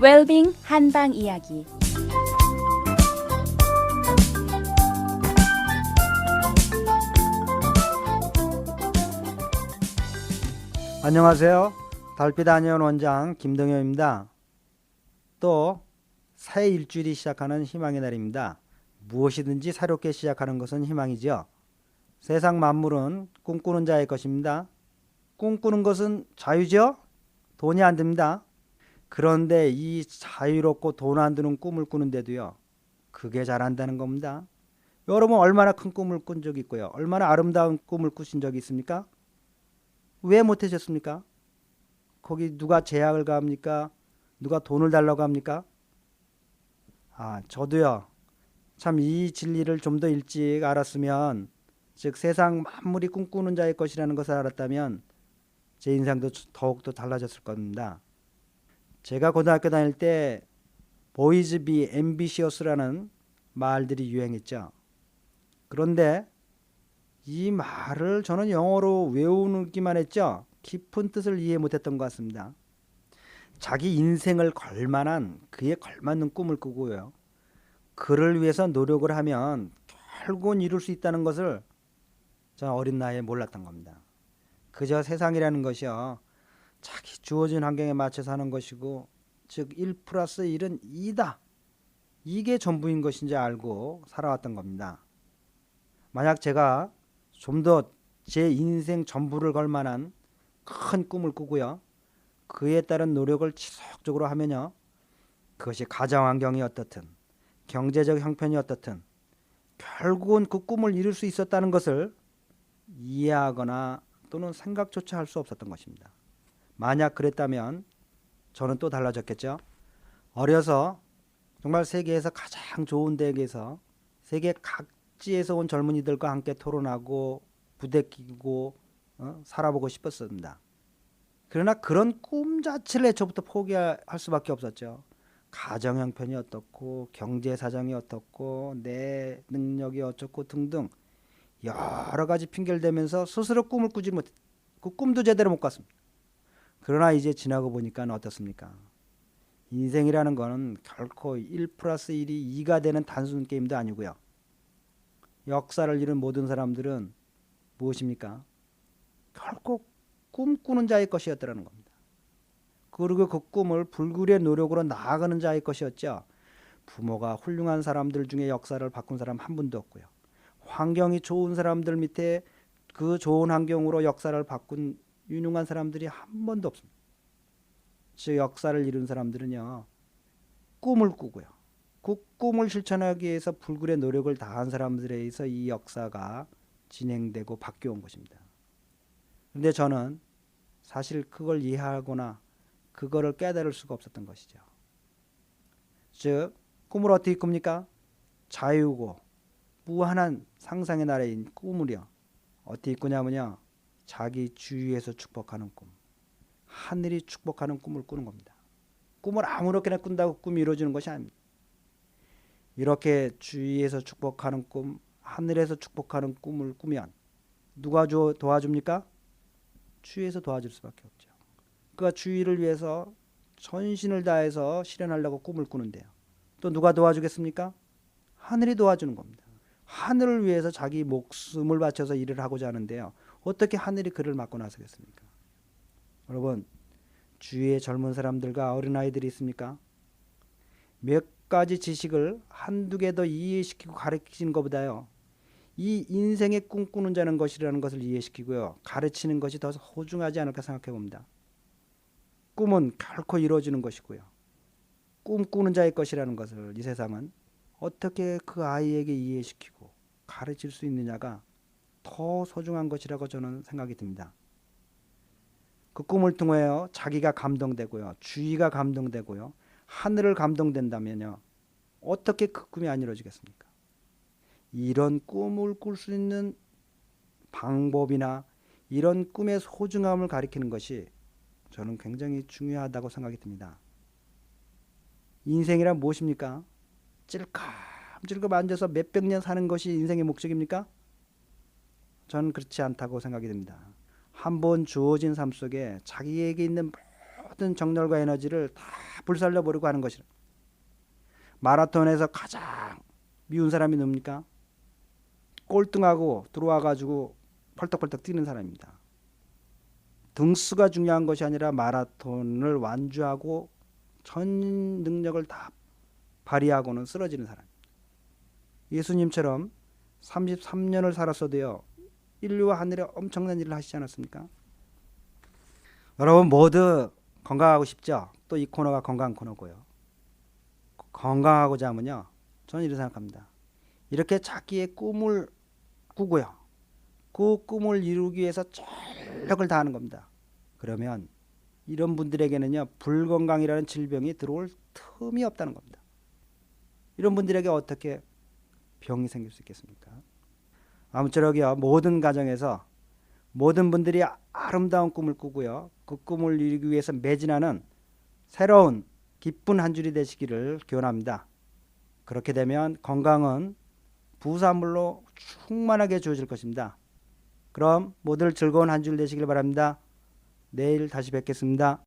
웰빙 한방 이야기. 안녕하세요. 달빛 안녕 원장 김동현입니다. 또 새 일주일이 시작하는 희망의 날입니다. 무엇이든지 새롭게 시작하는 것은 희망이죠. 세상 만물은 꿈꾸는 자의 것입니다. 꿈꾸는 것은 자유죠. 돈이 안 듭니다. 그런데 이 자유롭고 돈 안 드는 꿈을 꾸는데도요, 그게 잘한다는 겁니다. 여러분 얼마나 큰 꿈을 꾼 적이 있고요, 얼마나 아름다운 꿈을 꾸신 적이 있습니까? 왜 못하셨습니까? 거기 누가 제약을 가합니까? 누가 돈을 달라고 합니까? 저도요, 참 이 진리를 좀 더 일찍 알았으면, 즉 세상 만물이 꿈꾸는 자의 것이라는 것을 알았다면 제 인생도 더욱더 달라졌을 겁니다. 제가 고등학교 다닐 때 보이즈 비 앰비시어스라는 말들이 유행했죠. 그런데 이 말을 저는 영어로 외우기만 했죠. 깊은 뜻을 이해 못했던 것 같습니다. 자기 인생을 걸만한, 그에 걸맞는 꿈을 꾸고요, 그를 위해서 노력을 하면 결국은 이룰 수 있다는 것을 저는 어린 나이에 몰랐던 겁니다. 그저 세상이라는 것이요, 자기 주어진 환경에 맞춰서 하는 것이고, 즉 1 플러스 1은 2다, 이게 전부인 것인지 알고 살아왔던 겁니다. 만약 제가 좀 더 제 인생 전부를 걸 만한 큰 꿈을 꾸고요, 그에 따른 노력을 지속적으로 하면요, 그것이 가정 환경이 어떻든 경제적 형편이 어떻든 결국은 그 꿈을 이룰 수 있었다는 것을 이해하거나 또는 생각조차 할 수 없었던 것입니다. 만약 그랬다면 저는 또 달라졌겠죠. 어려서 정말 세계에서 가장 좋은 대학에서 세계 각지에서 온 젊은이들과 함께 토론하고 부대끼고 살아보고 싶었습니다. 그러나 그런 꿈 자체를 애초부터 포기할 수밖에 없었죠. 가정 형편이 어떻고 경제 사정이 어떻고 내 능력이 어쩌고 등등 여러 가지 핑계를 대면서 스스로 꿈을 꾸지 못해, 그 꿈도 제대로 못 꿨습니다. 그러나 이제 지나고 보니까 어떻습니까? 인생이라는 거는 결코 1 플러스 1이 2가 되는 단순 게임도 아니고요, 역사를 이룬 모든 사람들은 무엇입니까? 결코 꿈꾸는 자의 것이었더라는 겁니다. 그리고 그 꿈을 불굴의 노력으로 나아가는 자의 것이었죠. 부모가 훌륭한 사람들 중에 역사를 바꾼 사람 한 분도 없고요, 환경이 좋은 사람들 밑에 그 좋은 환경으로 역사를 바꾼 유능한 사람들이 한 번도 없습니다. 즉 역사를 이룬 사람들은요, 꿈을 꾸고요, 그 꿈을 실천하기 위해서 불굴의 노력을 다한 사람들에 의해서 이 역사가 진행되고 바뀌어온 것입니다. 그런데 저는 사실 그걸 이해하거나 그거를 깨달을 수가 없었던 것이죠. 즉 꿈을 어떻게 꿉니까? 자유고 무한한 상상의 나라인 꿈을요, 어떻게 꾸냐면요, 자기 주위에서 축복하는 꿈, 하늘이 축복하는 꿈을 꾸는 겁니다. 꿈을 아무렇게나 꾼다고 꿈이 이루어지는 것이 아닙니다. 이렇게 주위에서 축복하는 꿈, 하늘에서 축복하는 꿈을 꾸면 누가 도와줍니까? 주위에서 도와줄 수밖에 없죠. 그가 주위를 위해서 전신을 다해서 실현하려고 꿈을 꾸는데요, 또 누가 도와주겠습니까? 하늘이 도와주는 겁니다. 하늘을 위해서 자기 목숨을 바쳐서 일을 하고자 하는데요, 어떻게 하늘이 그를 막고 나서겠습니까? 여러분, 주위에 젊은 사람들과 어린아이들이 있습니까? 몇 가지 지식을 한두 개 더 이해시키고 가르치는 것보다요, 이 인생의 꿈꾸는 자는 것이라는 것을 이해시키고요, 가르치는 것이 더 소중하지 않을까 생각해 봅니다. 꿈은 결코 이루어지는 것이고요, 꿈꾸는 자의 것이라는 것을 이 세상은 어떻게 그 아이에게 이해시키고 가르칠 수 있느냐가 더 소중한 것이라고 저는 생각이 듭니다. 그 꿈을 통하여 자기가 감동되고요, 주위가 감동되고요, 하늘을 감동된다면요, 어떻게 그 꿈이 안 이루어지겠습니까? 이런 꿈을 꿀 수 있는 방법이나 이런 꿈의 소중함을 가리키는 것이 저는 굉장히 중요하다고 생각이 듭니다. 인생이란 무엇입니까? 찔끔찔끔 앉아서 몇백 년 사는 것이 인생의 목적입니까? 저는 그렇지 않다고 생각이 듭니다. 한 번 주어진 삶 속에 자기에게 있는 모든 정열과 에너지를 다 불살려 버리고 하는 것이라. 마라톤에서 가장 미운 사람이 누굽니까? 꼴등하고 들어와 가지고 펄떡펄떡 뛰는 사람입니다. 등수가 중요한 것이 아니라 마라톤을 완주하고 전 능력을 다 발휘하고는 쓰러지는 사람. 예수님처럼 33년을 살았어도요, 인류와 하늘에 엄청난 일을 하시지 않았습니까? 여러분 모두 건강하고 싶죠? 또 이 코너가 건강 코너고요. 건강하고자 하면요, 저는 이렇게 생각합니다. 이렇게 자기의 꿈을 꾸고요, 그 꿈을 이루기 위해서 전력을 다하는 겁니다. 그러면 이런 분들에게는요, 불건강이라는 질병이 들어올 틈이 없다는 겁니다. 이런 분들에게 어떻게 병이 생길 수 있겠습니까? 아무쪼록요, 모든 가정에서 모든 분들이 아름다운 꿈을 꾸고요, 그 꿈을 이루기 위해서 매진하는 새로운 기쁜 한 줄이 되시기를 기원합니다. 그렇게 되면 건강은 부산물로 충만하게 주어질 것입니다. 그럼 모두 즐거운 한 줄 되시길 바랍니다. 내일 다시 뵙겠습니다.